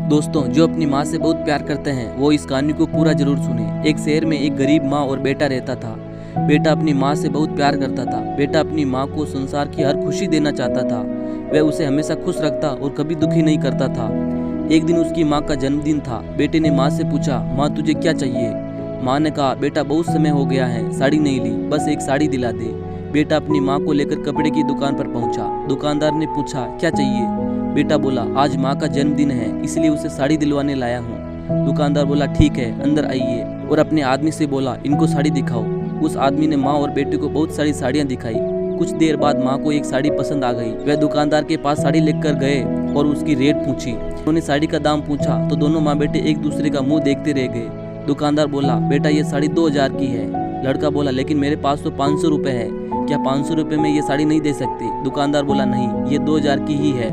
दोस्तों, जो अपनी माँ से बहुत प्यार करते हैं वो इस कहानी को पूरा जरूर सुने। एक शहर में एक गरीब माँ और बेटा रहता था। बेटा अपनी माँ से बहुत प्यार करता था। बेटा अपनी माँ को संसार की हर खुशी देना चाहता था। वह उसे हमेशा खुश रखता और कभी दुखी नहीं करता था। एक दिन उसकी माँ का जन्मदिन था। बेटे ने माँ से पूछा, माँ तुझे क्या चाहिए? माँ ने कहा, बेटा बहुत समय हो गया है, साड़ी नहीं ली, बस एक साड़ी दिला दे। बेटा अपनी माँ को लेकर कपड़े की दुकान पर पहुंचा। दुकानदार ने पूछा, क्या चाहिए? बेटा बोला, आज माँ का जन्मदिन है इसलिए उसे साड़ी दिलवाने लाया हूँ। दुकानदार बोला, ठीक है, अंदर आइए, और अपने आदमी से बोला, इनको साड़ी दिखाओ। उस आदमी ने माँ और बेटे को बहुत सारी साड़ियाँ दिखाई। कुछ देर बाद माँ को एक साड़ी पसंद आ गई। वह दुकानदार के पास साड़ी लेकर गए और उसकी रेट पूछी। उन्होंने साड़ी का दाम पूछा तो दोनों माँ बेटे एक दूसरे का मुंह देखते रह गए। दुकानदार बोला, बेटा ये साड़ी 2000 की है। लड़का बोला, लेकिन मेरे पास तो 500 रुपये है, क्या 500 रुपये में ये साड़ी नहीं दे सकते? दुकानदार बोला, नहीं, ये 2000 की ही है।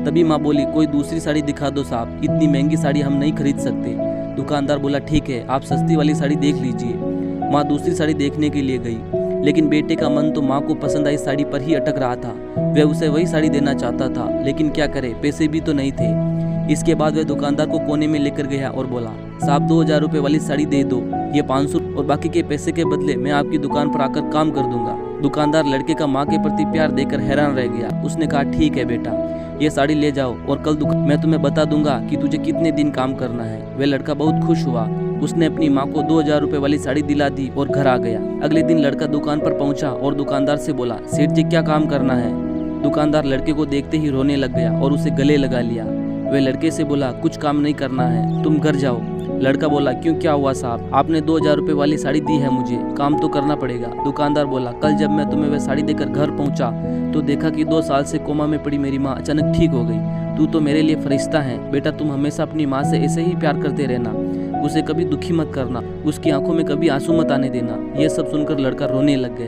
तभी माँ बोली, कोई दूसरी साड़ी दिखा दो साहब, इतनी महंगी साड़ी हम नहीं खरीद सकते। दुकानदार बोला, ठीक है, आप सस्ती वाली साड़ी देख लीजिए। माँ दूसरी साड़ी देखने के लिए गई, लेकिन बेटे का मन तो माँ को पसंद आई साड़ी पर ही अटक रहा था। वह उसे वही साड़ी देना चाहता था, लेकिन क्या करे, पैसे भी तो नहीं थे। इसके बाद वह दुकानदार को कोने में लेकर गया और बोला, साहब 2000 रुपये वाली साड़ी दे दो, ये 500 और बाकी के पैसे के बदले मैं आपकी दुकान पर आकर काम कर दूंगा। दुकानदार लड़के का माँ के प्रति प्यार देकर हैरान रह गया। उसने कहा, ठीक है बेटा, ये साड़ी ले जाओ और कल मैं तुम्हें बता दूंगा कि तुझे कितने दिन काम करना है। वह लड़का बहुत खुश हुआ। उसने अपनी माँ को 2000 रुपये वाली साड़ी दिला दी और घर आ गया। अगले दिन लड़का दुकान पर पहुंचा और दुकानदार से बोला, सेठ जी क्या काम करना है? दुकानदार लड़के को देखते ही रोने लग गया और उसे गले लगा लिया। वह लड़के से बोला, कुछ काम नहीं करना है, तुम घर जाओ। लड़का बोला, क्यों, क्या हुआ साहब? आपने 2000 रुपये वाली साड़ी दी है, मुझे काम तो करना पड़ेगा। दुकानदार बोला, कल जब मैं तुम्हें वह साड़ी देकर घर पहुंचा तो देखा कि 2 साल से कोमा में पड़ी मेरी माँ अचानक ठीक हो गई। तू तो मेरे लिए फरिश्ता है। बेटा तुम हमेशा अपनी माँ से ऐसे ही प्यार करते रहना, उसे कभी दुखी मत करना, उसकी आंखों में कभी आंसू मत आने देना। यह सब सुनकर लड़का रोने लग गया।